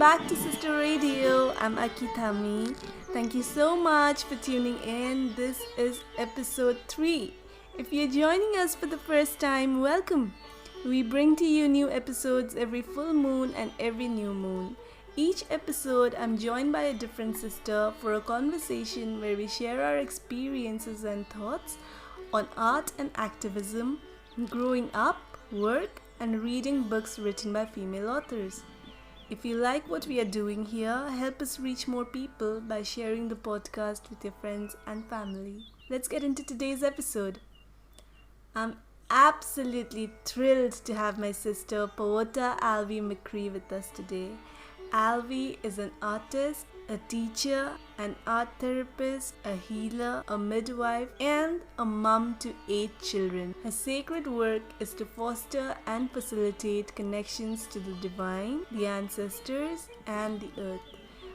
back to Sister Radio. I'm Aki. Thank you so much for tuning in. This is episode 3. If you're joining us for the first time, welcome. We bring to you new episodes every full moon and every new moon. Each episode, I'm joined by a different sister for a conversation where we share our experiences and thoughts on art and activism, growing up, work, and reading books written by female authors. If you like what we are doing here, help us reach more people by sharing the podcast with your friends and family. Let's get into today's episode. I'm absolutely thrilled to have my sister Poata Alvie McKree with us today. Alvie is an artist, a teacher, an art therapist, a healer, a midwife, and a mom to 8 children. Her sacred work is to foster and facilitate connections to the divine, the ancestors, and the earth.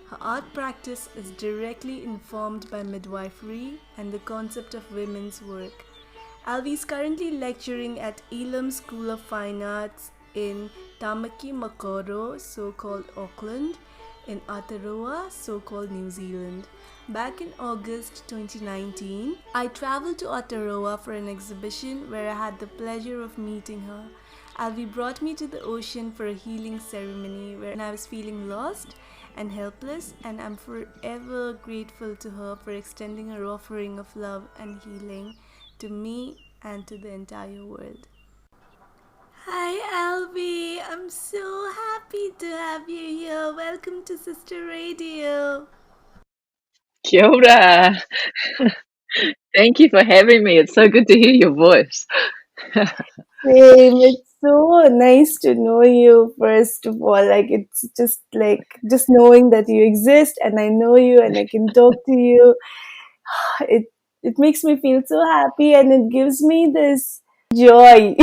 Her art practice is directly informed by midwifery and the concept of women's work. Alvie is currently lecturing at Elam School of Fine Arts in Tamaki Makaurau, so-called Auckland, in Aotearoa, so-called New Zealand. Back in August 2019, I traveled to Aotearoa for an exhibition where I had the pleasure of meeting her. Alvie brought me to the ocean for a healing ceremony where I was feeling lost and helpless, and I'm forever grateful to her for extending her offering of love and healing to me and to the entire world. Hi Alvie, I'm so happy to have you here. Welcome to Sister Radio. Kia ora. Thank you for having me. It's so good to hear your voice. Same, it's so nice to know you first of all. It's just knowing that you exist and I know you and I can talk to you. It makes me feel so happy and it gives me this joy.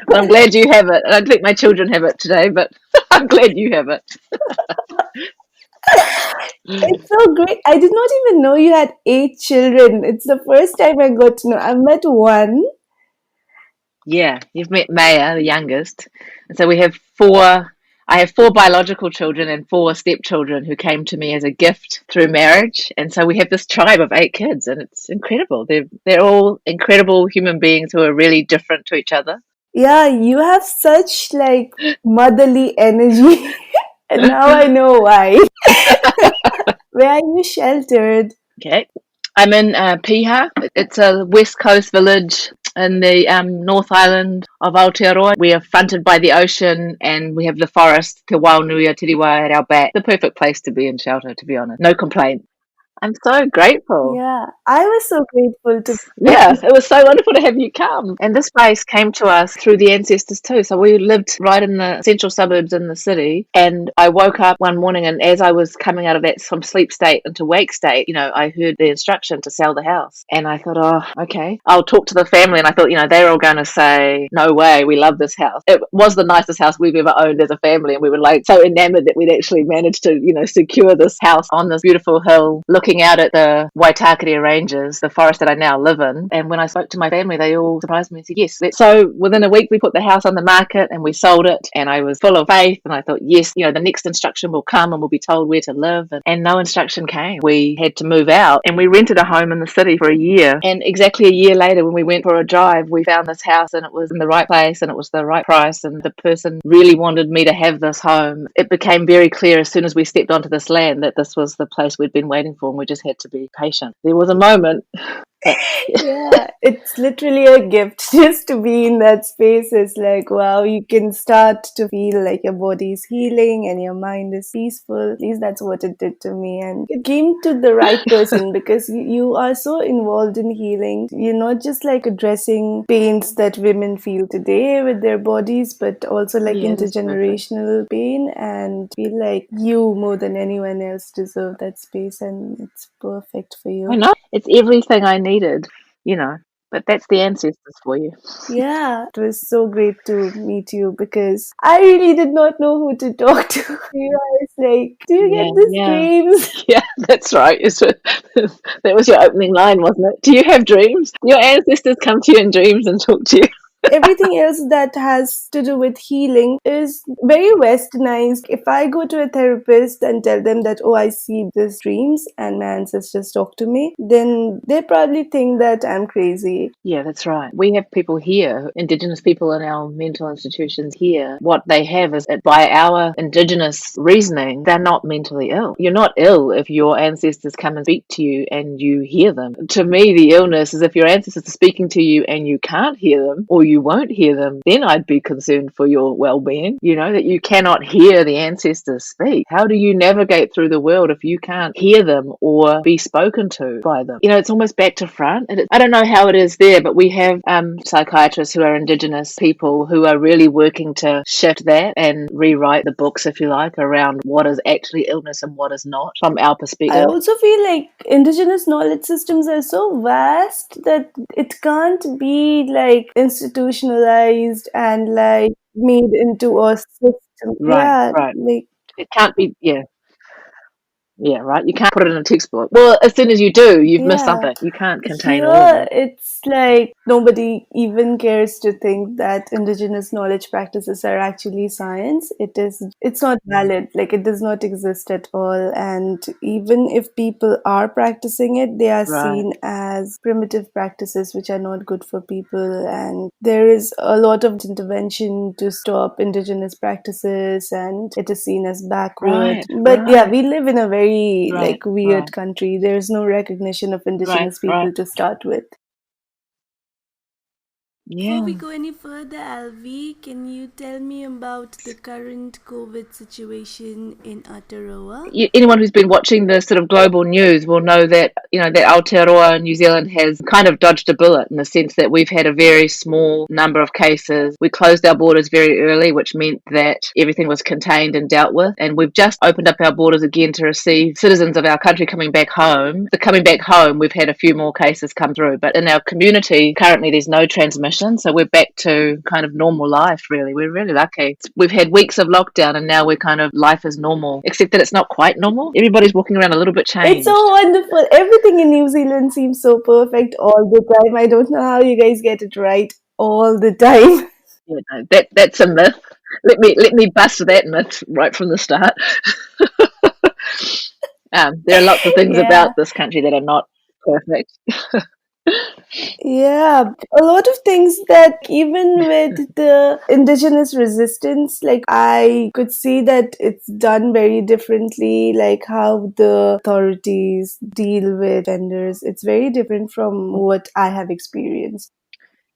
Well, I'm glad you have it. I don't think my children have it today, but I'm glad you have it. It's so great. I did not even know you had 8 children. It's the first time I got to know. I've met one. Yeah, you've met Maya, the youngest. And so we have 4. I have 4 biological children and 4 stepchildren who came to me as a gift through marriage. And so we have this tribe of 8 kids, and it's incredible. They're all incredible human beings who are really different to each other. Yeah, you have such motherly energy. And now I know why. Where are you sheltered? Okay. I'm in Piha. It's a west coast village in the North Island of Aotearoa. We are fronted by the ocean and we have the forest, Te Waunui Tiriwa at our back. The perfect place to be in shelter, to be honest. No complaint. I'm so grateful. Yeah, I was so grateful to. Yeah, it was so wonderful to have you come. And this place came to us through the ancestors too. So we lived right in the central suburbs in the city. And I woke up one morning, and as I was coming out of that from sleep state into wake state, I heard the instruction to sell the house. And I thought, oh, okay, I'll talk to the family. And I thought, they're all going to say, no way, we love this house. It was the nicest house we've ever owned as a family. And we were so enamored that we'd actually managed to, secure this house on this beautiful hill looking out at the Waitakere Ranges, the forest that I now live in. And when I spoke to my family, they all surprised me and said yes. So within a week, we put the house on the market and we sold it. And I was full of faith. And I thought, yes, the next instruction will come and we'll be told where to live. And no instruction came. We had to move out and we rented a home in the city for a year. And exactly a year later, when we went for a drive, we found this house and it was in the right place and it was the right price. And the person really wanted me to have this home. It became very clear as soon as we stepped onto this land that this was the place we'd been waiting for, and we just had to be patient. There was a moment. Yeah, it's literally a gift just to be in that space. It's wow, you can start to feel like your body is healing and your mind is peaceful. At least that's what it did to me. And it came to the right person because you are so involved in healing. You're not just addressing pains that women feel today with their bodies, but also intergenerational pain, and feel like you more than anyone else deserve that space, and it's perfect for you. I know. It's everything I needed, but that's the ancestors for you. Yeah, it was so great to meet you because I really did not know who to talk to. I was do you get these dreams? Yeah, that's right. That was your opening line, wasn't it? Do you have dreams? Your ancestors come to you in dreams and talk to you. Everything else that has to do with healing is very westernized. If I go to a therapist and tell them that, oh, I see these dreams and my ancestors talk to me, then they probably think that I'm crazy. Yeah, that's right. We have people here, Indigenous people in our mental institutions here. What they have is that by our Indigenous reasoning, they're not mentally ill. You're not ill if your ancestors come and speak to you and you hear them. To me, the illness is if your ancestors are speaking to you and you can't hear them or you won't hear them, then I'd be concerned for your well-being. You know, that you cannot hear the ancestors speak. How do you navigate through the world if you can't hear them or be spoken to by them? You know, it's almost back to front. I don't know how it is there, but we have psychiatrists who are Indigenous people who are really working to shift that and rewrite the books, if you like, around what is actually illness and what is not from our I perspective. also feel like Indigenous knowledge systems are so vast that it can't be like institutionalized and like made into a system. Right, Yeah, right. like It can't be, yeah. Yeah, right. You can't put it in a textbook. Well, as soon as you do, you've missed yeah. something. You can't contain all of Here, it. it's like nobody even cares to think that indigenous knowledge practices are actually science. It's not valid. Like, it does not exist at all. And even if people are practicing it, they are Right. seen as primitive practices which are not good for people. And there is a lot of intervention to stop indigenous practices, and it is seen as backward. Right, But yeah, right, we live in a very right, like weird country. There's no recognition of right, indigenous right. people to start with. Before Yeah. we go any further, Alvie, can you tell me about the current COVID situation in Aotearoa? Anyone who's been watching the sort of global news will know that, you know, that Aotearoa, New Zealand, has kind of dodged a bullet in the sense that we've had a very small number of cases. We closed our borders very early, which meant that everything was contained and dealt with. And we've just opened up our borders again to receive citizens of our country coming back home. So coming back home, we've had a few more cases come through. But in our community, currently there's no transmission. So we're back to kind of normal life, really. We're really lucky. We've had weeks of lockdown and now we're kind of, life is normal, except that it's not quite normal. Everybody's walking around a little bit It's so changed. wonderful. Everything in New Zealand seems so perfect all the time. I don't know how you guys get it right all the time. You know, that's a myth. Let me bust that myth right from the start. There are lots of things Yeah. about this country that are not perfect. Yeah, a lot of things that even with the indigenous resistance, like I could see that it's done very differently, like how the authorities deal with vendors. It's very different from what I have experienced.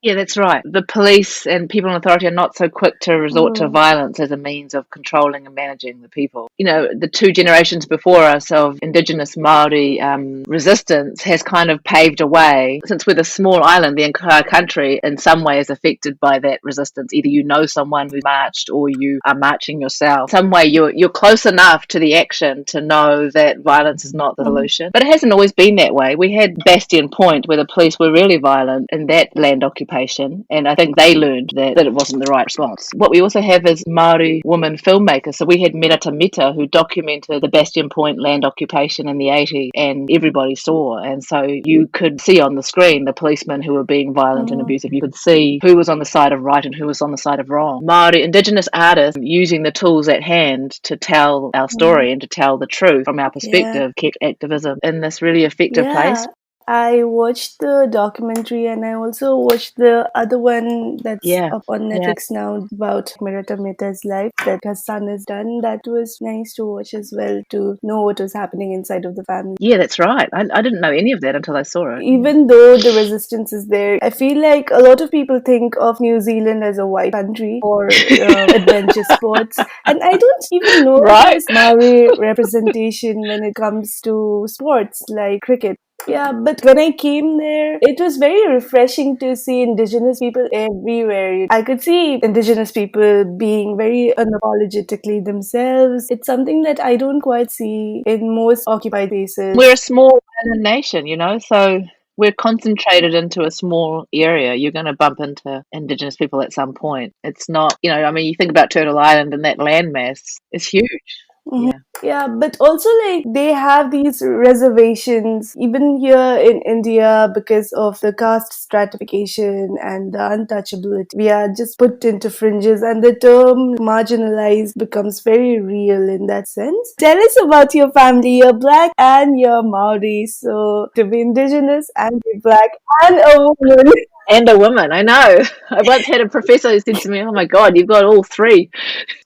Yeah, that's right. The police and people in authority are not so quick to resort to Mm. violence as a means of controlling and managing the people. You know, the two generations before us of Indigenous Maori resistance has kind of paved a way. Since we're a small island, the entire country in some way is affected by that resistance. Either you know someone who marched or you are marching yourself. Some way you're close enough to the action to know that violence is not the Mhm. solution. But it hasn't always been that way. We had Bastion Point where the police were really violent in that land occupation, and I think they learned that it wasn't the right response. What we also have is Maori woman filmmakers. So we had Merata Mita who documented the Bastion Point land occupation in the 80s, and everybody saw. And so you could see on the screen the policemen who were being violent and Mhm. abusive. You could see who was on the side of right and who was on the side of wrong. Maori Indigenous artists using the tools at hand to tell our Mhm. story and to tell the truth from our Yeah. perspective kept activism in this really effective place. Yeah. I watched the documentary and I also watched the other one that's Yeah, up on yeah. Netflix now about Mirata Mehta's life that her son has done. That was nice to watch as well, to know what was happening inside of the family. Yeah, that's right. I didn't know any of that until I saw it. Yeah. Even though the resistance is there, I feel like a lot of people think of New Zealand as a white country for adventure sports. And I don't even know Right? there's Maori representation when it comes to sports like cricket. Yeah, but when I came there, it was very refreshing to see indigenous people everywhere. I could see indigenous people being very unapologetically themselves. It's something that I don't quite see in most occupied We're places. a small island nation, you know, so we're concentrated into a small area. You're going to bump into Indigenous people at some point. It's not, you know, I mean, you think about Turtle Island and that landmass, it's huge. Mhm. Yeah. Yeah, but also like they have these reservations even here in India because of the caste stratification and the untouchability. We are just put into fringes, and the term marginalized becomes very real in that sense. Tell us about your family. You're black and you're Maori, so to be indigenous and be black and a woman. And a woman, I know. I once had a professor who said to me, "Oh my God, you've got all three."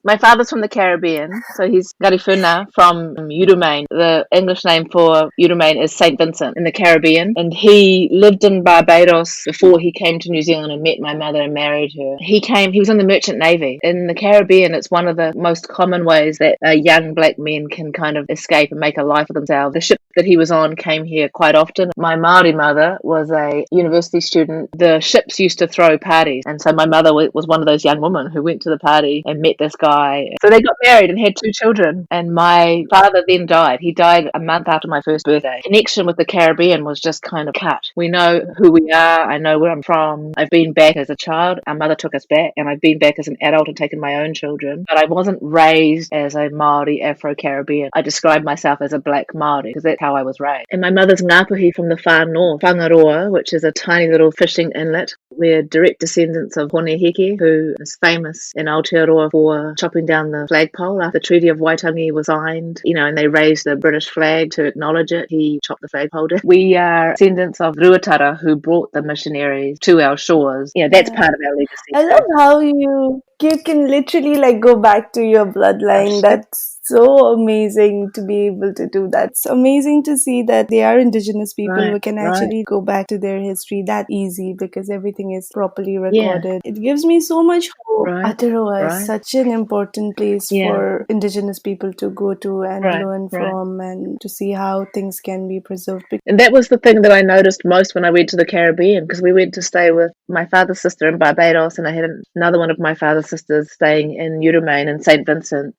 My father's from the Caribbean, so he's Garifuna from Urumain. The English name for Urumain is St. Vincent in the Caribbean. And he lived in Barbados before he came to New Zealand and met my mother and married her. He was in the Merchant Navy. In the Caribbean, it's one of the most common ways that young black men can kind of escape and make a life for themselves. The ship that he was on came here quite often. My Māori mother was a university student. The ships used to throw parties, and so my mother was one of those young women who went to the party and met this guy. So they got married and had 2 children, and my father then died. He died a month after my first birthday. Connection with the Caribbean was just kind of cut. We know who we are. I know where I'm from. I've been back as a child. Our mother took us back, and I've been back as an adult and taken my own children. But I wasn't raised as a Māori Afro-Caribbean. I describe myself as a black Māori because that's how I was raised. And my mother's Ngāpuhi from the far north, Whangaroa, which is a tiny little fishing inlet. We're direct descendants of Honeheke, who is famous in Aotearoa for chopping down the flagpole after the Treaty of Waitangi was signed, and they raised the British flag to acknowledge it. He chopped the flagpole down. We are descendants of Ruatara, who brought the missionaries to our shores. That's part of our legacy. I love how you can literally like go back to your bloodline. That's so amazing to be able to do that. It's amazing to see that they are indigenous people who can actually go back to their history that easy because everything is properly recorded. It gives me so much hope. Aotearoa is such an important place for indigenous people to go to and learn from and to see how things can be preserved. And that was the thing that I noticed most when I went to the Caribbean, because we went to stay with my father's sister in Barbados, and I had another one of my father's sisters staying in Urumain and St. Vincent.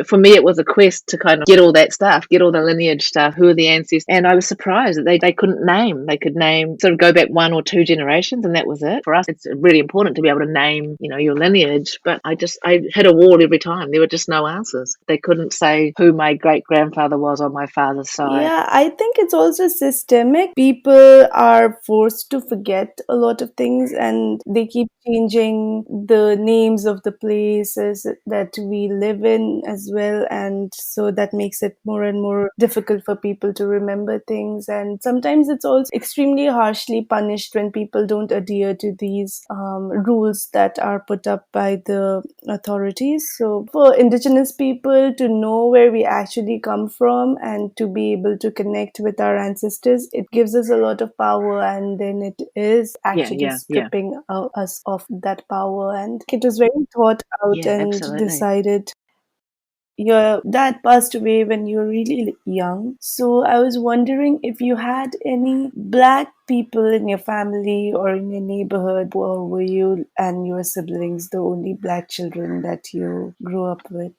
For me, it was a quest to kind of get all that stuff, get all the lineage stuff, who are the ancestors. And I was surprised that they couldn't name. They could name, sort of go back 1 or 2 generations, and that was it. For us, it's really important to be able to name, your lineage. But I hit a wall every time. There were just no answers. They couldn't say who my great-grandfather was on my father's side. Yeah, I think it's also systemic. People are forced to forget a lot of things, and they keep changing the names of the places that we live in as well, and so that makes it more and more difficult for people to remember things. And sometimes it's also extremely harshly punished when people don't adhere to these rules that are put up by the authorities. So for indigenous people to know where we actually come from and to be able to connect with our ancestors, it gives us a lot of power, and then it is actually stripping us of that power. And it was very thought out and decided. Your dad passed away when you were really young. So I was wondering if you had any black people in your family or in your neighborhood, or were you and your siblings the only black children that you grew up with?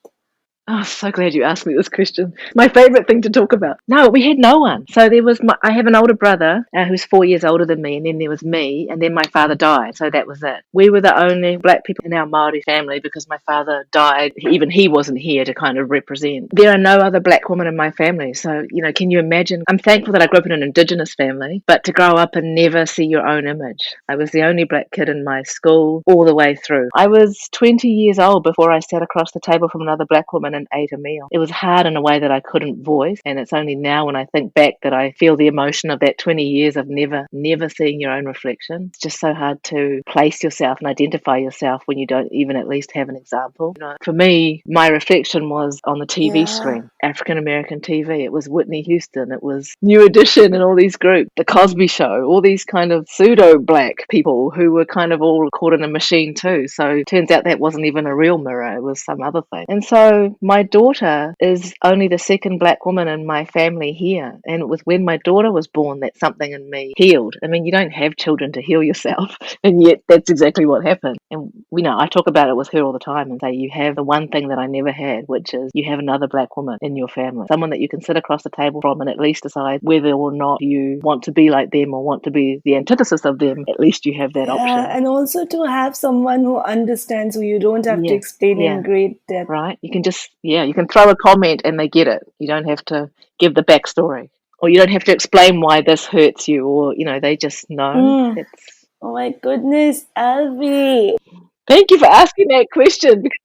Oh, so glad you asked me this question. My favourite thing to talk about. No, we had no one. So I have an older brother who's 4 years older than me, and then there was me, and then my father died. So that was it. We were the only black people in our Māori family because my father died. Even he wasn't here to kind of represent. There are no other black women in my family. So, can you imagine? I'm thankful that I grew up in an Indigenous family, but to grow up and never see your own image. I was the only black kid in my school all the way through. I was 20 years old before I sat across the table from another black woman and ate a meal. It was hard in a way that I couldn't voice, and it's only now when I think back that I feel the emotion of that 20 years of never seeing your own reflection. It's just so hard to place yourself and identify yourself when you don't even at least have an example. For me, my reflection was on the TV screen, African American TV. It was Whitney Houston, it was New Edition and all these groups, The Cosby Show, all these kind of pseudo-black people who were kind of all caught in a machine too. So it turns out that wasn't even a real mirror, it was some other thing. And so my daughter is only the second black woman in my family here. And it was when my daughter was born that something in me healed. I mean, you don't have children to heal yourself, and yet that's exactly what happened. And I talk about it with her all the time and say, you have the one thing that I never had, which is you have another black woman in your family, someone that you can sit across the table from and at least decide whether or not you want to be like them or want to be the antithesis of them. At least you have that option. And also to have someone who understands, who you don't have to explain in great depth. Right? You can just Yeah, you can throw a comment and they get it. You don't have to give the backstory, or you don't have to explain why this hurts you, or they just know. Mm. It's Oh my goodness, Alvie. Thank you for asking that question, because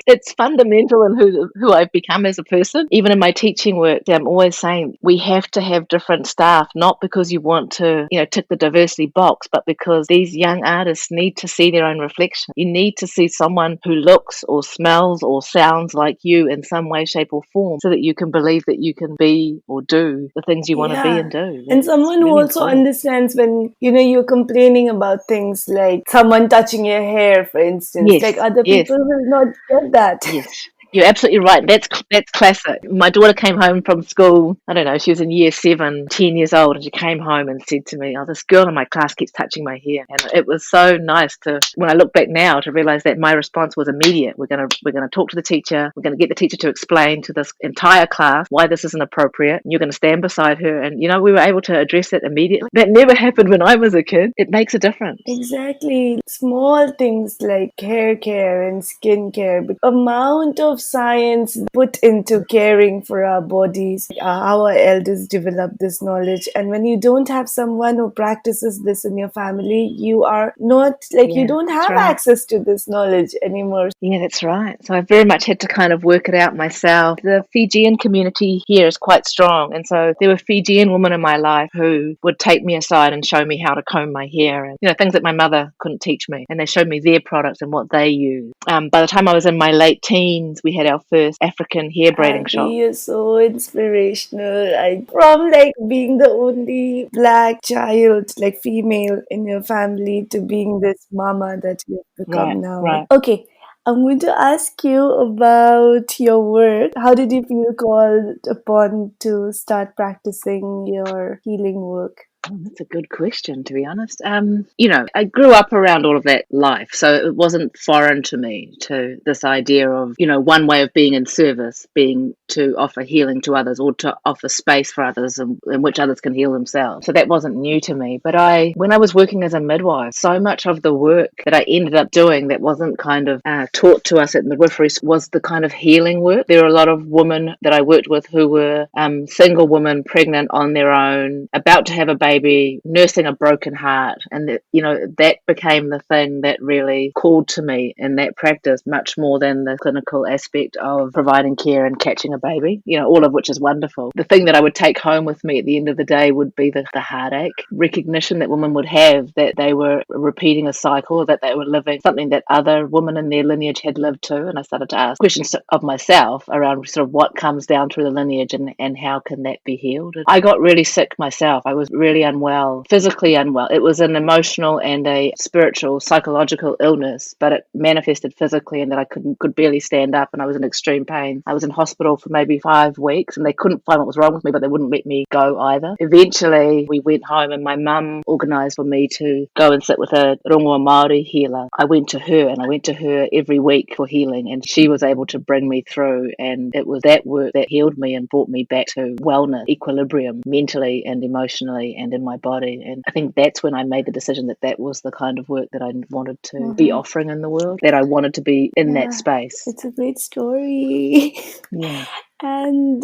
it's fundamental in who I've become as a person. Even in my teaching work, I'm always saying we have to have different staff, not because you want to, tick the diversity box, but because these young artists need to see their own reflection. You need to see someone who looks or smells or sounds like you in some way, shape, or form, so that you can believe that you can be or do the things you want to be Yeah. and do. And That's someone who really also important. understands when, you're complaining about things like someone touching your hair, for instance. Like Yes, other yes. people will not get that. Yes, you're absolutely right. That's classic. My daughter came home from school. I don't know. She was in year 7, 10 years old, and she came home and said to me, "Oh, this girl in my class keeps touching my hair." And it was so nice to, when I look back now, to realize that my response was immediate. We're gonna talk to the teacher. We're gonna get the teacher to explain to this entire class why this isn't appropriate. And you're gonna stand beside her, and we were able to address it immediately. That never happened when I was a kid. It makes a difference. Exactly. Small things like hair care and skin care. The amount of science put into caring for our bodies. Our elders developed this knowledge. And when you don't have someone who practices this in your family, you are not like you Yeah, don't that's have right. access to this knowledge anymore. Yeah, that's right. So I very much had to kind of work it out myself. The Fijian community here is quite strong. And so there were Fijian women in my life who would take me aside and show me how to comb my hair and, things that my mother couldn't teach me. And they showed me their products and what they use. By the time I was in my late teens, we had our first African hair braiding shop. You're so inspirational. From like being the only black child, like female in your family, to being this mama that you've Right, become now. right. Okay, I'm going to ask you about your work. How did you feel called upon to start practicing your healing work? Oh, that's a good question, to be honest. I grew up around all of that life, so it wasn't foreign to me, to this idea of, one way of being in service, being to offer healing to others or to offer space for others in which others can heal themselves. So that wasn't new to me. But when I was working as a midwife, so much of the work that I ended up doing that wasn't kind of taught to us at midwifery was the kind of healing work. There were a lot of women that I worked with who were single women, pregnant on their own, about to have a baby, nursing a broken heart, and that became the thing that really called to me in that practice, much more than the clinical aspect of providing care and catching a baby, all of which is wonderful. The thing that I would take home with me at the end of the day would be the heartache recognition that women would have, that they were repeating a cycle, that they were living something that other women in their lineage had lived too. And I started to ask questions of myself around sort of what comes down through the lineage and how can that be healed. And I got really sick myself. I was really unwell, physically unwell. It was an emotional and a spiritual, psychological illness, but it manifested physically in that I could barely stand up and I was in extreme pain. I was in hospital for maybe 5 weeks and they couldn't find what was wrong with me, but they wouldn't let me go either. Eventually, we went home and my mum organised for me to go and sit with a rongoa Māori healer. I went to her every week for healing, and she was able to bring me through, and it was that work that healed me and brought me back to wellness, equilibrium, mentally and emotionally and in my body. And I think that's when I made the decision that was the kind of work that I wanted to be offering in the world, that I wanted to be in that space. It's a great story. Yeah. And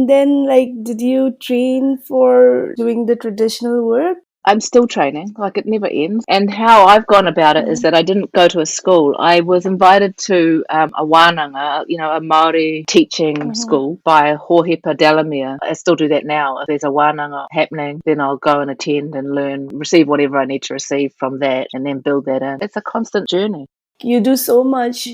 then, like, did you train for doing the traditional work? I'm still training, like it never ends. And how I've gone about it is that I didn't go to a school. I was invited to a wānanga, a Māori teaching school by Hohepa Delamere. I still do that now. If there's a wānanga happening, then I'll go and attend and learn, receive whatever I need to receive from that, and then build that in. It's a constant journey. You do so much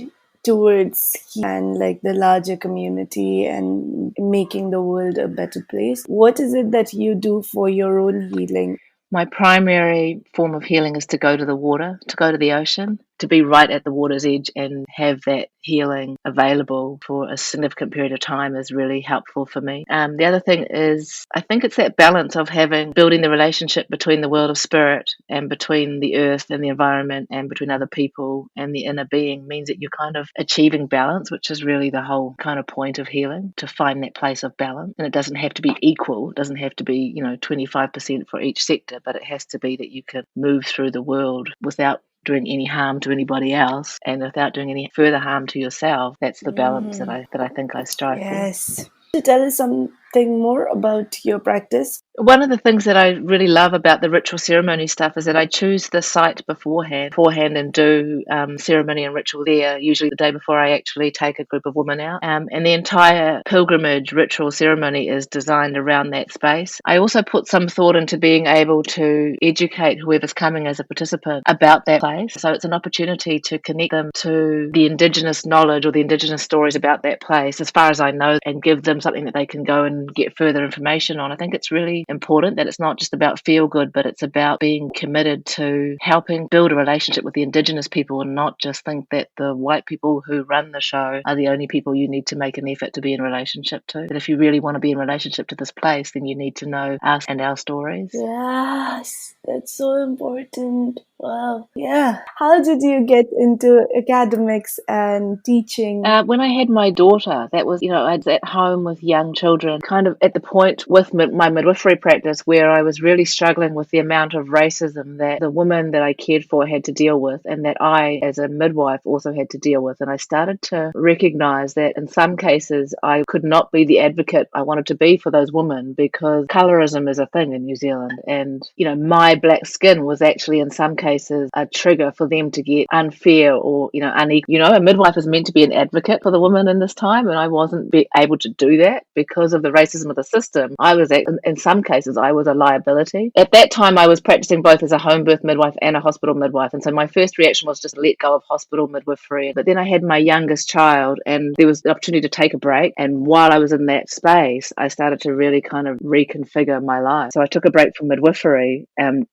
towards and like the larger community and making the world a better place. What is it that you do for your own healing? My primary form of healing is to go to the water, to go to the ocean, to be right at the water's edge and have that healing available for a significant period of time is really helpful for me. The other thing is, I think it's that balance of building the relationship between the world of spirit and between the earth and the environment and between other people and the inner being means that you're kind of achieving balance, which is really the whole kind of point of healing, to find that place of balance. And it doesn't have to be equal. It doesn't have to be, 25% for each sector, but it has to be that you can move through the world without doing any harm to anybody else and without doing any further harm to yourself. That's the balance that I think I strive for. Yes. To tell us something more about your practice. One of the things that I really love about the ritual ceremony stuff is that I choose the site beforehand and do ceremony and ritual there, usually the day before I actually take a group of women out. And the entire pilgrimage ritual ceremony is designed around that space. I also put some thought into being able to educate whoever's coming as a participant about that place. So it's an opportunity to connect them to the Indigenous knowledge or the Indigenous stories about that place, as far as I know, and give them something that they can go and get further information on. I think it's really important that it's not just about feel good, but it's about being committed to helping build a relationship with the Indigenous people and not just think that the white people who run the show are the only people you need to make an effort to be in relationship to. That if you really want to be in relationship to this place, then you need to know us and our stories. Yes, that's so important. Wow. Yeah. How did you get into academics and teaching? When I had my daughter, that was, I was at home with young children, kind of at the point with my midwifery practice where I was really struggling with the amount of racism that the women that I cared for had to deal with and that I, as a midwife, also had to deal with. And I started to recognize that in some cases I could not be the advocate I wanted to be for those women because colorism is a thing in New Zealand. And, my black skin was actually in some cases a trigger for them to get unfair or, unequal. A midwife is meant to be an advocate for the woman in this time, and I wasn't able to do that because of the racism of the system. I was, in some cases, I was a liability. At that time, I was practicing both as a home birth midwife and a hospital midwife, and so my first reaction was just let go of hospital midwifery. But then I had my youngest child, and there was the opportunity to take a break, and while I was in that space, I started to really kind of reconfigure my life. So I took a break from midwifery,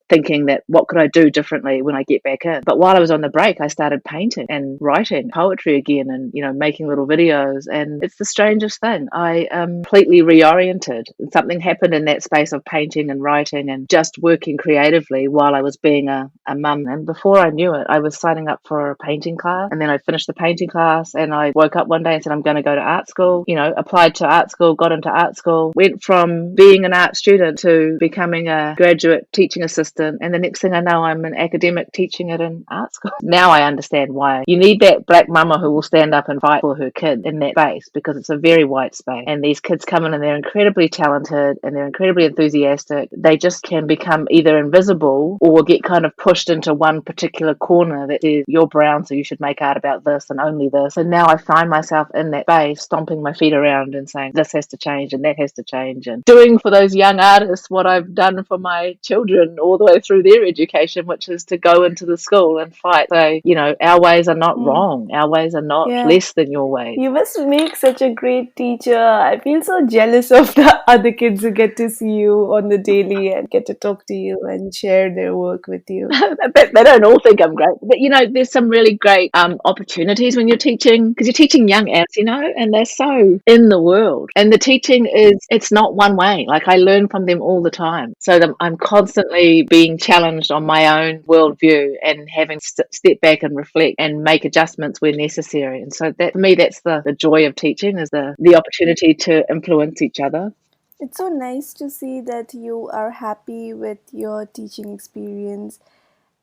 thinking that what could I do differently when I get back in? But while I was on the break, I started painting and writing poetry again and, making little videos. And it's the strangest thing. I completely reoriented. Something happened in that space of painting and writing and just working creatively while I was being a mum. And before I knew it, I was signing up for a painting class. And then I finished the painting class and I woke up one day and said, I'm going to go to art school. Applied to art school, got into art school, went from being an art student to becoming a graduate teaching assistant. And the next thing I know, I'm an academic teaching it in art school. Now I understand why you need that black mama who will stand up and fight for her kid in that space, because it's a very white space. And these kids come in and they're incredibly talented and they're incredibly enthusiastic. They just can become either invisible or get kind of pushed into one particular corner that says, you're brown, so you should make art about this and only this. And now I find myself in that space, stomping my feet around and saying, this has to change and that has to change. And doing for those young artists what I've done for my children all the way through their education, which is to go into the school and fight. So, our ways are not wrong. Our ways are not less than your ways. You must make such a great teacher. I feel so jealous of the other kids who get to see you on the daily and get to talk to you and share their work with you. They don't all think I'm great. But, there's some really great opportunities when you're teaching, because you're teaching young adults, and they're so in the world. And the teaching it's not one way. Like I learn from them all the time. So I'm constantly being challenged on my own worldview and having to step back and reflect and make adjustments where necessary. And so that, for me, that's the joy of teaching, is the opportunity to influence each other. It's so nice to see that you are happy with your teaching experience.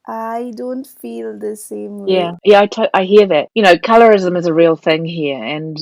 I don't feel the same way. Yeah, I hear that. Colorism is a real thing here, and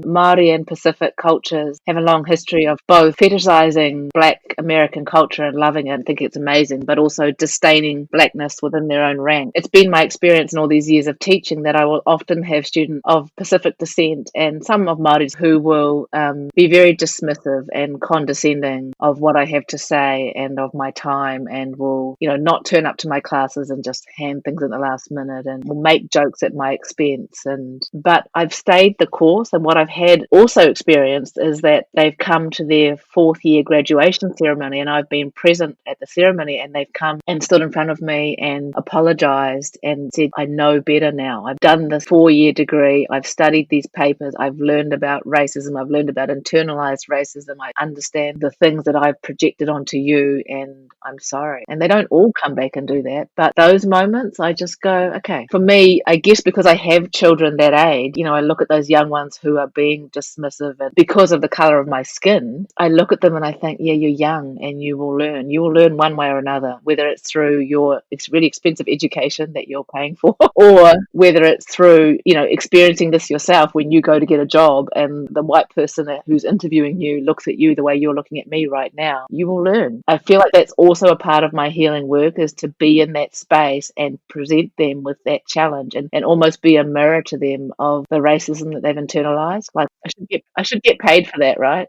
Māori and Pacific cultures have a long history of both fetishizing Black American culture and loving it and thinking it's amazing, but also disdaining Blackness within their own rank. It's been my experience in all these years of teaching that I will often have students of Pacific descent and some of Māoris who will be very dismissive and condescending of what I have to say and of my time, and will, not turn up to my classes and just hand things at the last minute and will make jokes at my expense. But I've stayed the course, and what I've had also experienced is that they've come to their 4th year graduation ceremony and I've been present at the ceremony, and they've come and stood in front of me and apologized and said, I know better now. I've done this 4-year degree. I've studied these papers. I've learned about racism. I've learned about internalized racism. I understand the things that I've projected onto you, and I'm sorry. And they don't all come back and do that, but But those moments, I just go, okay. For me, I guess because I have children that age, I look at those young ones who are being dismissive, and because of the color of my skin, I look at them and I think, yeah, you're young and you will learn. You will learn one way or another, whether it's through your really expensive education that you're paying for, or whether it's through, experiencing this yourself when you go to get a job and the white person who's interviewing you looks at you the way you're looking at me right now. You will learn. I feel like that's also a part of my healing work, is to be in that space and present them with that challenge, and almost be a mirror to them of the racism that they've internalized. Like, I should get paid for that, right?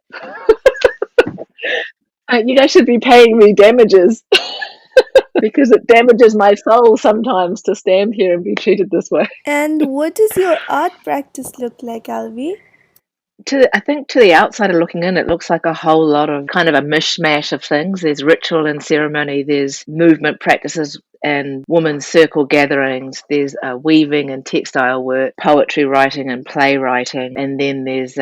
You guys should be paying me damages because it damages my soul sometimes to stand here and be treated this way. And what does your art practice look like, Alvie? I think to the outsider looking in, it looks like a whole lot of kind of a mishmash of things. There's ritual and ceremony, there's movement practices and women's circle gatherings, there's weaving and textile work, poetry writing and playwriting, and then there's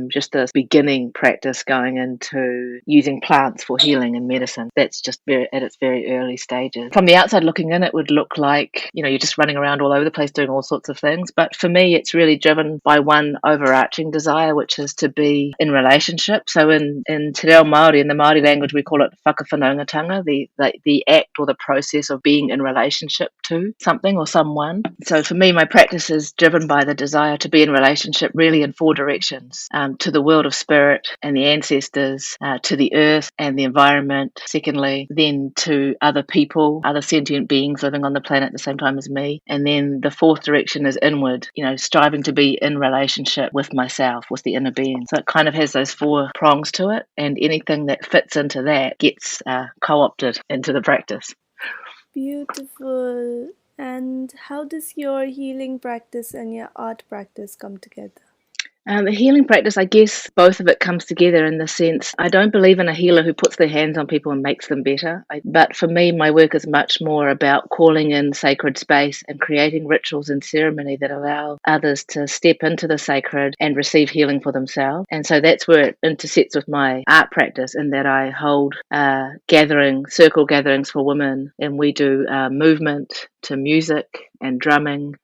just a beginning practice going into using plants for healing and medicine. That's just at its very early stages. From the outside looking in, it would look like, you're just running around all over the place doing all sorts of things. But for me, it's really driven by one overarching desire, which is to be in relationship. So in Te Reo Māori, in the Māori language, we call it whakawhanaungatanga, the act or the process of being in relationship to something or someone. So for me, my practice is driven by the desire to be in relationship really in four directions, to the world of spirit and the ancestors, to the earth and the environment, secondly, then to other people, other sentient beings living on the planet at the same time as me. And then the fourth direction is inward, striving to be in relationship with myself, with the inner being. So it kind of has those four prongs to it, and anything that fits into that gets co-opted into the practice. Beautiful. And how does your healing practice and your art practice come together? The healing practice, I guess both of it comes together in the sense, I don't believe in a healer who puts their hands on people and makes them better. But for me, my work is much more about calling in sacred space and creating rituals and ceremony that allow others to step into the sacred and receive healing for themselves. And so that's where it intersects with my art practice, in that I hold circle gatherings for women, and we do movement to music and drumming.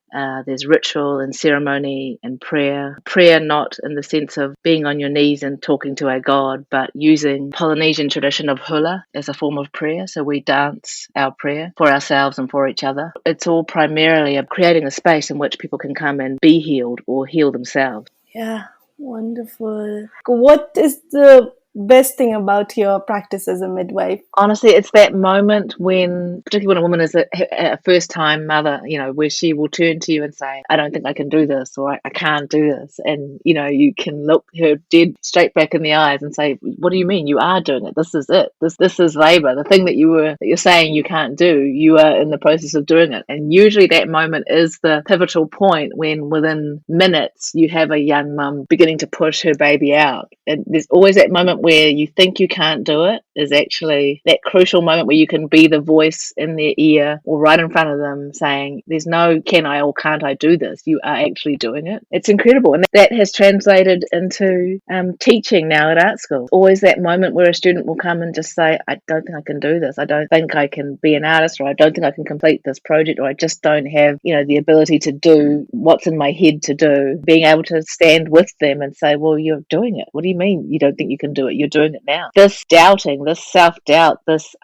There's ritual and ceremony and prayer. Prayer not in the sense of being on your knees and talking to a god, but using Polynesian tradition of hula as a form of prayer. So we dance our prayer for ourselves and for each other. It's all primarily creating a space in which people can come and be healed or heal themselves. Yeah, wonderful. What is the best thing about your practice as a midwife? Honestly, it's that moment when, particularly when a woman is a first-time mother, where she will turn to you and say, I don't think I can do this, or I can't do this. And, you can look her dead straight back in the eyes and say, what do you mean? You are doing it. This is it. This is labor. The thing that you're saying you can't do, you are in the process of doing it. And usually that moment is the pivotal point, when within minutes you have a young mum beginning to push her baby out. And there's always that moment where you think you can't do it, is actually that crucial moment where you can be the voice in their ear or right in front of them saying, there's no can I or can't I do this. You are actually doing it. It's incredible. And that has translated into teaching now at art school. Always that moment where a student will come and just say, I don't think I can do this. I don't think I can be an artist, or I don't think I can complete this project, or I just don't have, the ability to do what's in my head to do. Being able to stand with them and say, well, you're doing it. What do you mean you don't think you can do it? You're doing it now. This doubting, this self-doubt, this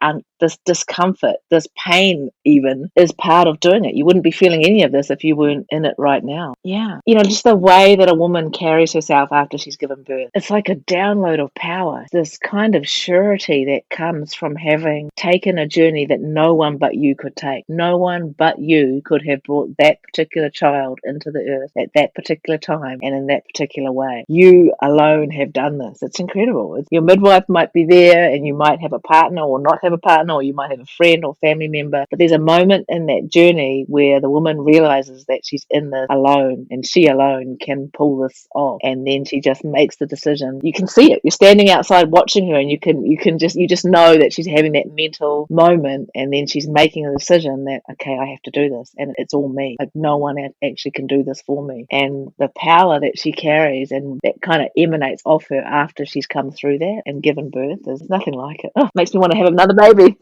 discomfort, this pain even, is part of doing it. You wouldn't be feeling any of this if you weren't in it right now. Yeah. Just the way that a woman carries herself after she's given birth. It's like a download of power. This kind of surety that comes from having taken a journey that no one but you could take. No one but you could have brought that particular child into the earth at that particular time and in that particular way. You alone have done this. It's incredible. Your midwife might be there, and you might have a partner or not have a partner, or you might have a friend or family member, but there's a moment in that journey where the woman realizes that she's in this alone, and she alone can pull this off, and then she just makes the decision. You can see it. You're standing outside watching her, and you just know that she's having that mental moment, and then she's making a decision that, okay, I have to do this, and it's all me. Like, no one actually can do this for me. And the power that she carries and that kind of emanates off her after she's come through that and given birth, there's nothing like it. Oh, makes me want to have another baby.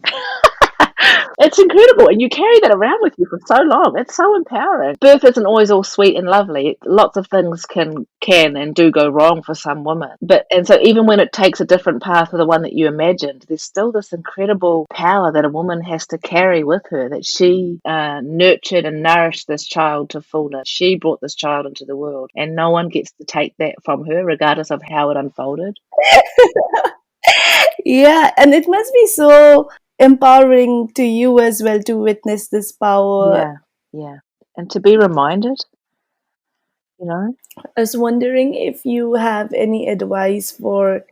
It's incredible, and you carry that around with you for so long. It's so empowering. Birth isn't always all sweet and lovely. Lots of things can and do go wrong for some women. And so even when it takes a different path to the one that you imagined, there's still this incredible power that a woman has to carry with her. That she nurtured and nourished this child to fullness. She brought this child into the world, and no one gets to take that from her, regardless of how it unfolded. Yeah, and it must be so empowering to you as well to witness this power. Yeah, yeah, and to be reminded, you know. I was wondering if you have any advice for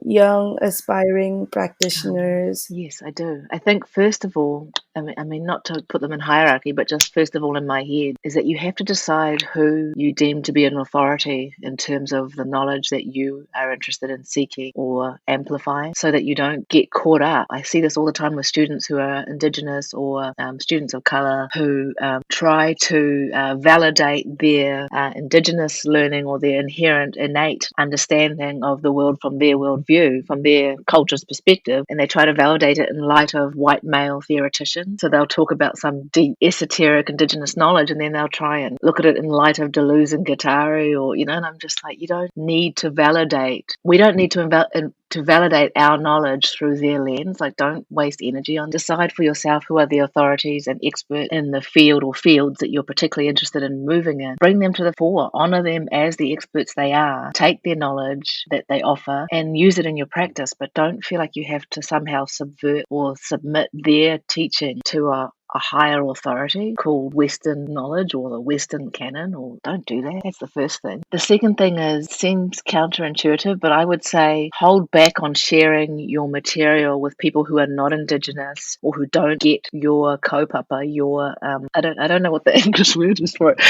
young aspiring practitioners. Yes, I do. I think first of all, I mean, not to put them in hierarchy, but just first of all in my head, is that you have to decide who you deem to be an authority in terms of the knowledge that you are interested in seeking or amplifying, so that you don't get caught up. I see this all the time with students who are Indigenous or students of colour who try to validate their Indigenous learning or their inherent, innate understanding of the world from their worldview, from their culture's perspective, and they try to validate it in light of white male theoreticians. So they'll talk about some deep esoteric Indigenous knowledge, and then they'll try and look at it in light of Deleuze and Guattari, or and I'm just like, you don't need to validate. We don't need to validate our knowledge through their lens. Like, don't waste energy on. Decide for yourself who are the authorities and experts in the field or fields that you're particularly interested in moving in. Bring them to the fore. Honor them as the experts they are. Take their knowledge that they offer and use it in your practice, but don't feel like you have to somehow subvert or submit their teaching to a higher authority called Western knowledge or the Western canon, or don't do that. That's the first thing. The second thing seems counterintuitive, but I would say hold back on sharing your material with people who are not Indigenous or who don't get your kaupapa, your I don't know what the English word is for it.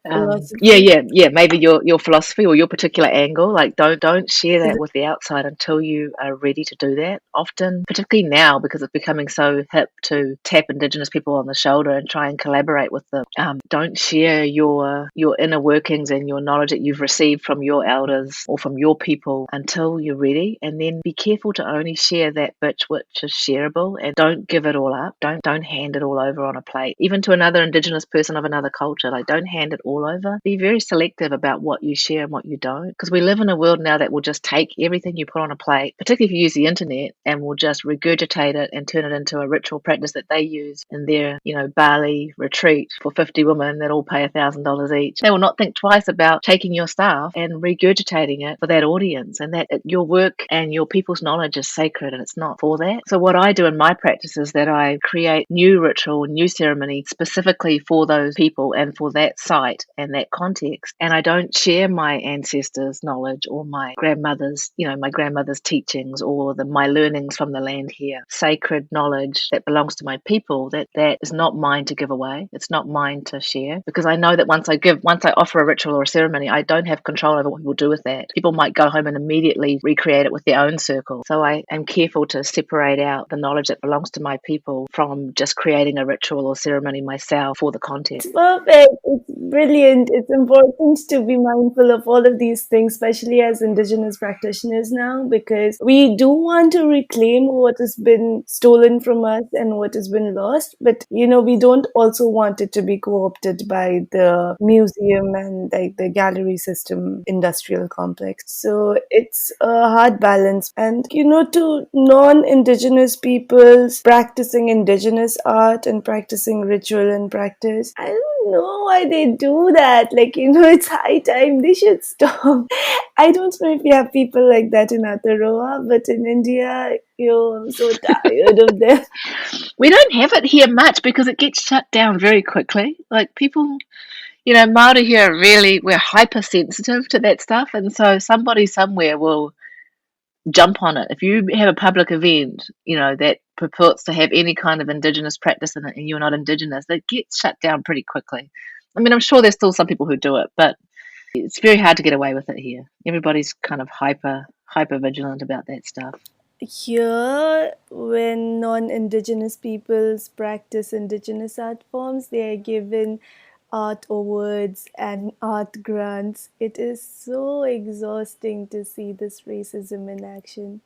Philosophy. Maybe your philosophy or your particular angle. Like, don't share that with the outside until you are ready to do that. Often, particularly now, because it's becoming so hip to tap Indigenous people on the shoulder and try and collaborate with them. Don't share your inner workings and your knowledge that you've received from your elders or from your people until you're ready, and then be careful to only share that bit which is shareable, and don't give it all up. Don't hand it all over on a plate, even to another Indigenous person of another culture. Like, don't hand it all over. Be very selective about what you share and what you don't, because we live in a world now that will just take everything you put on a plate, particularly if you use the internet, and will just regurgitate it and turn it into a ritual practice that they use in their Bali retreat for 50 women that all pay $1,000 each. They will not think twice about taking your stuff and regurgitating it for that audience, and that your work and your people's knowledge is sacred and it's not for that. So what I do in my practice is that I create new ritual, new ceremony specifically for those people and for that site and that context, and I don't share my ancestors' knowledge or my grandmother's teachings or my learnings from the land here. Sacred knowledge that belongs to my people, that is not mine to give away. It's not mine to share, because I know that once I offer a ritual or a ceremony, I don't have control over what people do with that. People might go home and immediately recreate it with their own circle. So I am careful to separate out the knowledge that belongs to my people from just creating a ritual or ceremony myself for the context. It's perfect. It's brilliant. It's important to be mindful of all of these things, especially as Indigenous practitioners now, because we do want to reclaim what has been stolen from us and what has been lost. But, we don't also want it to be co-opted by the museum and like the gallery system industrial complex. So it's a hard balance. And, to non-Indigenous peoples practicing Indigenous art and practicing ritual and practice, I don't know why they do that. Like, it's high time they should stop. I don't know if we have people like that in Aotearoa, but in India, I'm so tired of them. We don't have it here much because it gets shut down very quickly. Like, people, Māori here we're hypersensitive to that stuff, and so somebody somewhere will jump on it. If you have a public event, that purports to have any kind of Indigenous practice in it and you're not Indigenous, it gets shut down pretty quickly. I mean, I'm sure there's still some people who do it, but it's very hard to get away with it here. Everybody's kind of hyper vigilant about that stuff. Here, when non-Indigenous peoples practice Indigenous art forms, they are given art awards and art grants. It is so exhausting to see this racism in action.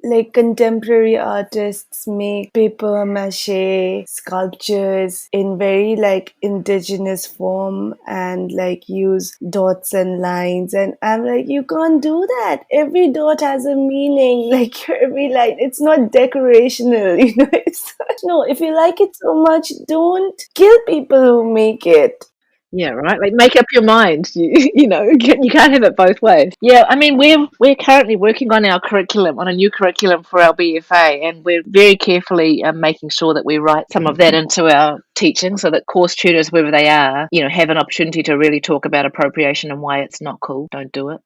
like contemporary artists make paper mache sculptures in very like indigenous form and like use dots and lines, and I'm like, you can't do that. Every dot has a meaning. Like every line, it's not decorational. It's no. If you like it so much, don't kill people who make it. Yeah, right. Like make up your mind. You can't have it both ways. Yeah, I mean we're currently working on our curriculum, on a new curriculum for our BFA, and we're very carefully making sure that we write some of that into our teaching, so that course tutors, wherever they are, have an opportunity to really talk about appropriation and why it's not cool. Don't do it.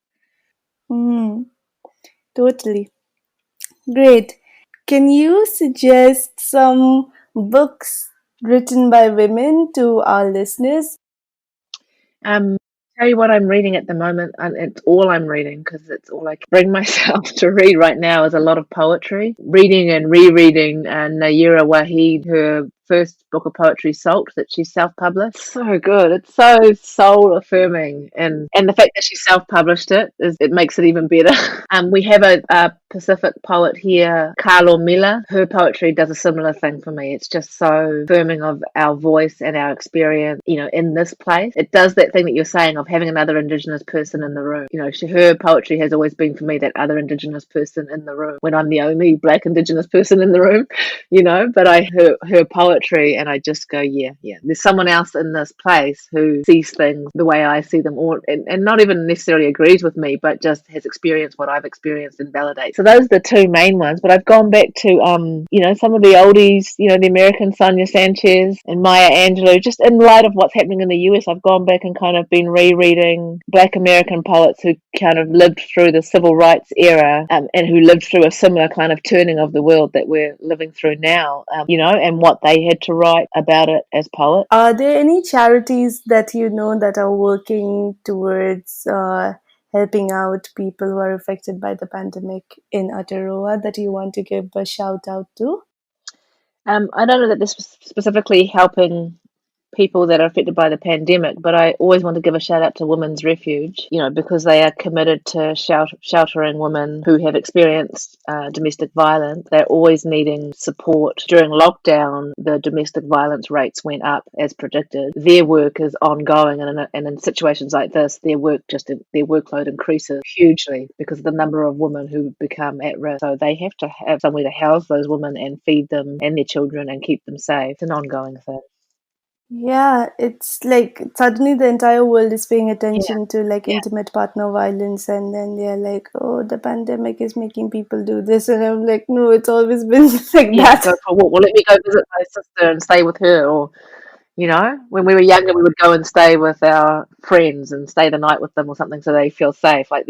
Totally. Great. Can you suggest some books written by women to our listeners? Um, tell you what I'm reading at the moment, and it's all I'm reading because it's all I can bring myself to read right now is a lot of poetry. Reading and rereading Nayyirah Waheed, her first book of poetry, Salt, that she self-published. So good. It's so soul-affirming, and the fact that she self-published it makes it even better. We have a Pacific poet here, Carlo Miller. Her poetry does a similar thing for me. It's just so affirming of our voice and our experience, in this place. It does that thing that you're saying of having another Indigenous person in the room. Her poetry has always been for me that other Indigenous person in the room when I'm the only Black Indigenous person in the room, but her poetry and I just go, yeah, there's someone else in this place who sees things the way I see them, or and not even necessarily agrees with me, but just has experienced what I've experienced and validates. So those are the two main ones. But I've gone back to some of the oldies, the American Sonia Sanchez and Maya Angelou. Just in light of what's happening in the US, I've gone back and kind of been rereading Black American poets who kind of lived through the civil rights era, and who lived through a similar kind of turning of the world that we're living through now, and what they had to write about it as poets. Are there any charities that you know that are working towards helping out people who are affected by the pandemic in Aotearoa that you want to give a shout out to? I don't know that this was specifically helping people that are affected by the pandemic, but I always want to give a shout out to Women's Refuge, because they are committed to sheltering women who have experienced domestic violence. They're always needing support. During lockdown, the domestic violence rates went up as predicted. Their work is ongoing, and in situations like this, their workload increases hugely because of the number of women who become at risk. So they have to have somewhere to house those women and feed them and their children and keep them safe. It's an ongoing thing. Yeah, it's like suddenly the entire world is paying Yeah, attention to like yeah. intimate partner violence, and then they're like, oh, the pandemic is making people do this. And I'm like, no, it's always been like Yeah, that. go for a walk. Well, let me go visit my sister and stay with her. Or, when we were younger, we would go and stay with our friends and stay the night with them or something, so they feel safe. Like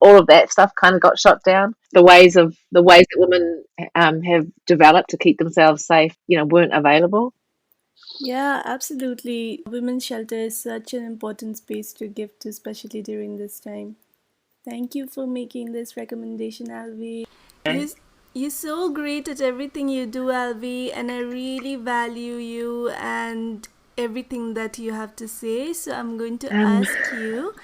all of that stuff kind of got shut down. The ways that women have developed to keep themselves safe, weren't available. Yeah, absolutely. Women's shelter is such an important space to give to, especially during this time. Thank you for making this recommendation, Alvie. You, you're so great at everything you do, Alvie, and I really value you and everything that you have to say. So I'm going to Um, ask you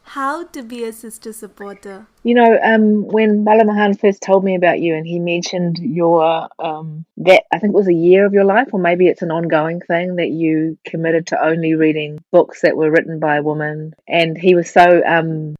how to be a sister supporter. When Balamahan first told me about you and he mentioned your that I think it was a year of your life, or maybe it's an ongoing thing, that you committed to only reading books that were written by a woman, and he was so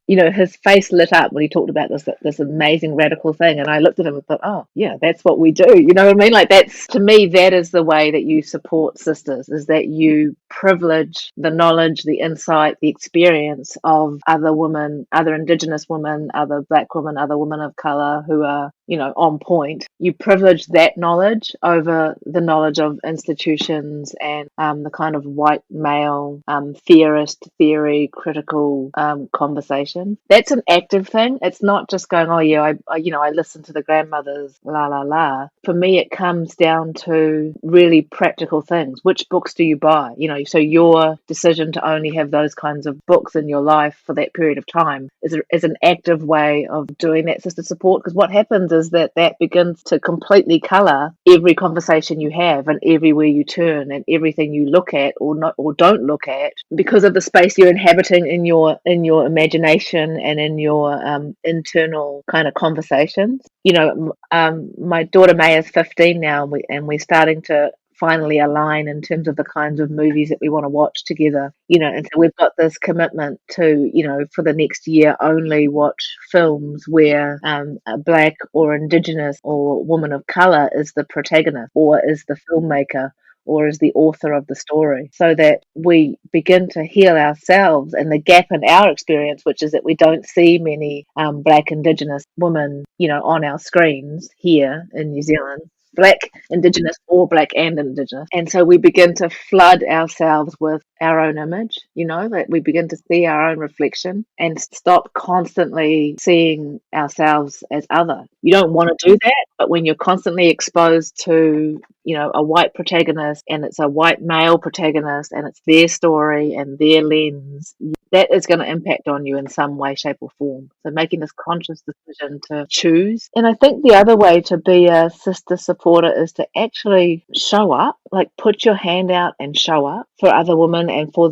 his face lit up when he talked about this amazing radical thing, and I looked at him and thought, oh yeah, that's what we do. You know what I mean? Like, that's, to me, that is the way that you support sisters, is that you privilege the knowledge, the insight, the experience of other women, other Indigenous women, other Black women, other women of colour who are, on point. You privilege that knowledge over the knowledge of institutions and the kind of white male theorist, theory, critical conversation. That's an active thing. It's not just going, oh yeah, I listen to the grandmothers, la la la. For me, it comes down to really practical things. Which books do you buy? So your decision to only have those kinds of books in your life for that period of time is an active way of doing that sister support. Because what happens is that begins to completely colour every conversation you have and everywhere you turn and everything you look at or not or don't look at, because of the space you're inhabiting in your imagination and in your internal kind of conversations. My daughter May is 15 now, and we're starting to finally align in terms of the kinds of movies that we want to watch together, and so we've got this commitment to, for the next year only watch films where a black or indigenous or woman of color is the protagonist or is the filmmaker or is the author of the story, so that we begin to heal ourselves and the gap in our experience, which is that we don't see many black indigenous women, on our screens here in New Zealand. Black, indigenous, or black and indigenous. And so we begin to flood ourselves with our own image, that we begin to see our own reflection and stop constantly seeing ourselves as other. You don't want to do that, but when you're constantly exposed to, a white protagonist and it's a white male protagonist and it's their story and their lens, that is going to impact on you in some way, shape, or form. So making this conscious decision to choose. And I think the other way to be a sister supporter is to actually show up, like put your hand out and show up for other women and for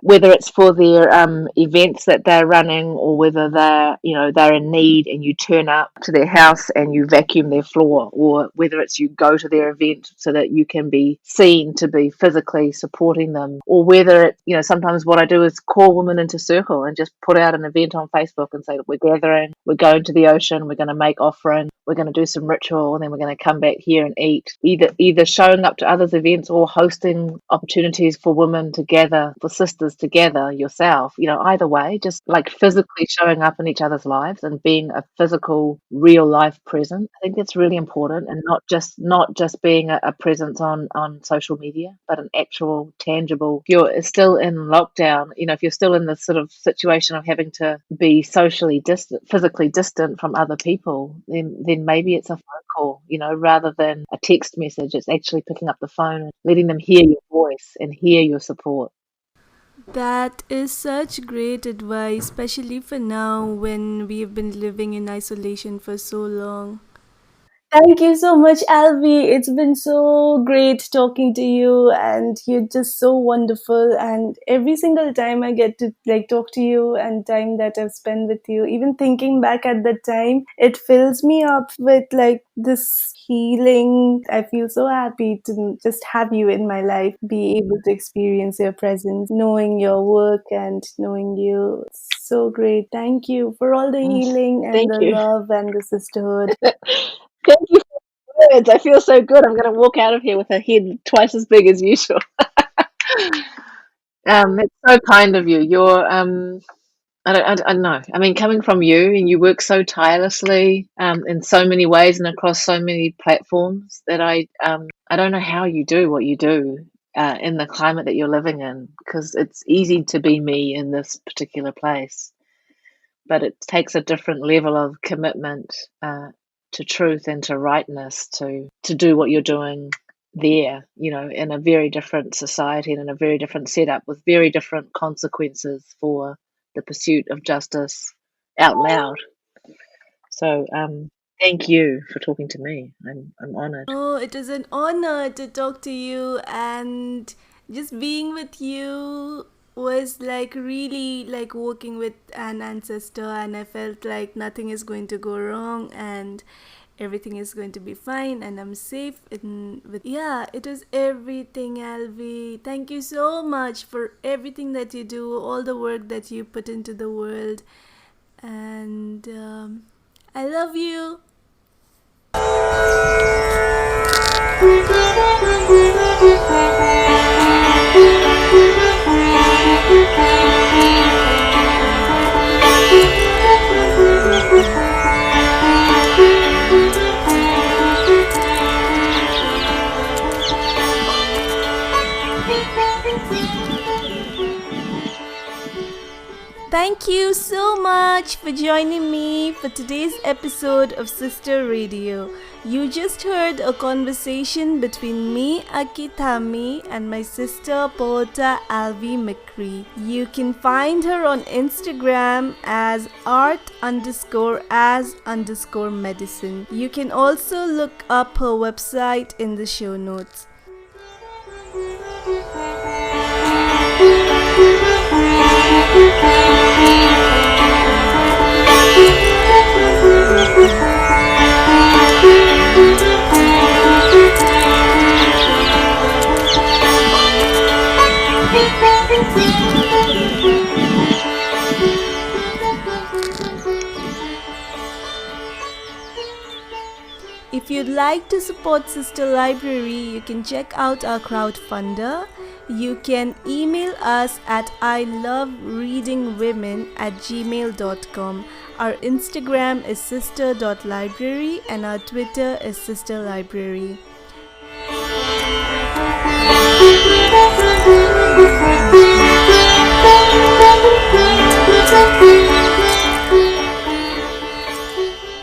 whether it's for their events that they're running or whether they're in need and you turn up to their house and you vacuum their floor, or whether it's you go to their event so that you can be seen to be physically supporting them, or whether it's, sometimes what I do is call women into circle and just put out an event on Facebook and say that we're gathering, we're going to the ocean, we're going to make offering, we're going to do some ritual, and then we're going to come back here and eat. Either showing up to others' events or hosting opportunities for women to gather, for sisters to gather yourself. Either way, just like physically showing up in each other's lives and being a physical, real life presence. I think that's really important, and not just being a presence on social media, but an actual, tangible. If you're still in lockdown, if you're still in this sort of situation of having to be socially distant, physically distant from other people, then maybe it's a phone call, rather than a text message. It's actually picking up the phone and letting them hear your voice and hear your support. That is such great advice, especially for now when we've been living in isolation for so long. Thank you so much, Alvie. It's been so great talking to you, and you're just so wonderful. And every single time I get to talk to you, and time that I've spent with you, even thinking back at that time, it fills me up with this healing. I feel so happy to just have you in my life, be able to experience your presence, knowing your work and knowing you. It's so great. Thank you for all the healing and Thank the you. love and the sisterhood. Thank you for the words. I feel so good. I'm going to walk out of here with a head twice as big as usual. It's so kind of you. You're I don't know. I mean, coming from you, and you work so tirelessly in so many ways and across so many platforms, that I don't know how you do what you do in the climate that you're living in, because it's easy to be me in this particular place, but it takes a different level of commitment to truth and to rightness to do what you're doing there, in a very different society and in a very different setup with very different consequences for the pursuit of justice out loud. So thank you for talking to me. I'm honored. Oh, it is an honor to talk to you, and just being with you was really like working with an ancestor, and I felt like nothing is going to go wrong and everything is going to be fine and I'm safe in with yeah, it was everything, Alvie. Thank you so much for everything that you do, all the work that you put into the world, and I love you. Thank you so much. much for joining me for today's episode of Sister Radio. You just heard a conversation between me, Aki Thami, and my sister Poata Alvie McKree. You can find her on Instagram as art_as_medicine. You can also look up her website in the show notes. If you'd like to support Sister Library, you can check out our crowdfunder. You can email us at ilovereadingwomen@gmail.com. Our Instagram is sister.library and our Twitter is Sister Library.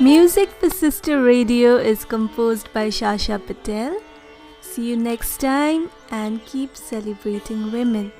Music for Sister Radio is composed by Shasha Patel. See you next time and keep celebrating women.